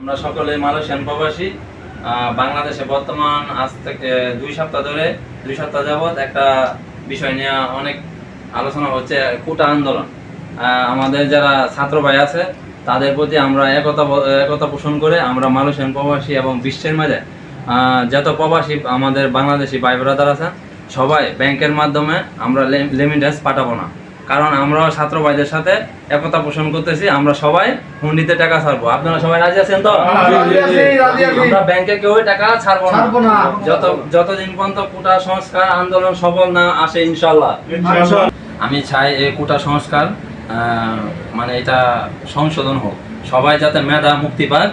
আমরা সকলে মালয়েশিয়ান প্রবাসী। বাংলাদেশে বর্তমান আজ থেকে 2 সপ্তাহ ধরে 2 সপ্তাহ যাবৎ একটা বিষয় নিয়ে অনেক আলোচনা হচ্ছে, কোটা আন্দোলন। আমাদের যারা ছাত্র ভাই আছে তাদের প্রতি আমরা একতা পোষণ করে আমরা মালয়েশিয়ান প্রবাসী এবং বিশ্বের মাঝে যত প্রবাসী আমাদের বাংলাদেশি ভাই ব্রাদার আছেন সবাই ব্যাংকের মাধ্যমে আমরা রেমিটেন্স পাঠাবো না, কারণ আমরা ছাত্র ভাইদের সাথে একতা পোষণ করতেছি। আমরা সবাই হুন্ডিতে টাকা ছাড়বো। আপনারা সবাই রাজি আছেন তো? আমরা ব্যাংকে কেউ টাকা ছাড়বো না যতদিন পর্যন্ত কোটা সংস্কার আন্দোলন সফল না আসে, ইনশাল্লাহ। আমি চাই এই কোটা সংস্কার মানে এটা সংশোধন হোক, সবাই যাতে মেধা মুক্তি পাক।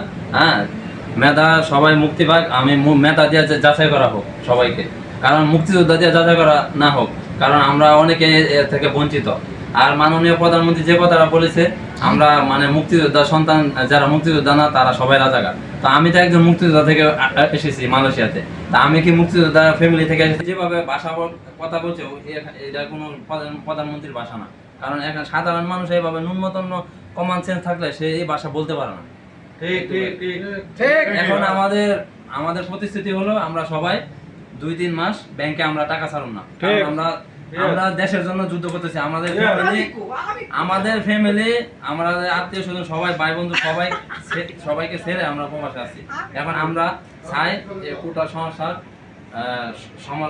মেধা সবাই মুক্তি পাক। আমি মেধা দিয়ে যাচাই করা হোক সবাইকে, কারণ মুক্তিযোদ্ধা দিয়ে যাচাই করা না হোক, কারণ আমরা অনেকে এর থেকে বঞ্চিত। আর মাননীয় প্রধানমন্ত্রী যে কথাটা বলেছে, আমরা মানে মুক্তিযোদ্ধা সন্তান যারা মুক্তিযোদ্ধা না তারা সবাই রাজাকার। তো আমি তো একজন মুক্তিযোদ্ধা থেকে এসেছি মালয়েশিয়াতে। তা আমি কি মুক্তিযোদ্ধা ফ্যামিলি থেকে এসেছি? যেভাবে ভাষা কথা বলছে এটা কোনো প্রধানমন্ত্রীর ভাষা না, কারণ এখন সাধারণ মানুষ এইভাবে ন্যূনতম কমন সেন্স থাকলে সে এই ভাষা বলতে পারে না। এখন আমাদের পরিস্থিতি হলো আমরা সবাই 2-3 মাস ব্যাংকে আমরা টাকা ছাড়ুন না, আমরা দেশের জন্য যুদ্ধ করতেছি। আমাদের ফ্যামিলি আমাদের আত্মীয় স্বজন সবাই ভাই বন্ধু সবাইকে ছেড়ে আমরা প্রবাসে আছি। এখন আমরা চাই কোটা সমস্যার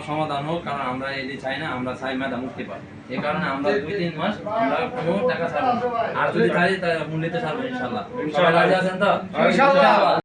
সমাধান হোক, কারণ আমরা এটি চাই না, আমরা চাই মেধা মুক্তি পাই। এই কারণে আমরা 2-3 মাস আমরা কোনো টাকা ছাড়বো না, আর যদি ছাড়ি তাহলে হুন্ডিতে ছাড়বো, ইনশাল্লাহ। সবাই রাজি আছেন তো?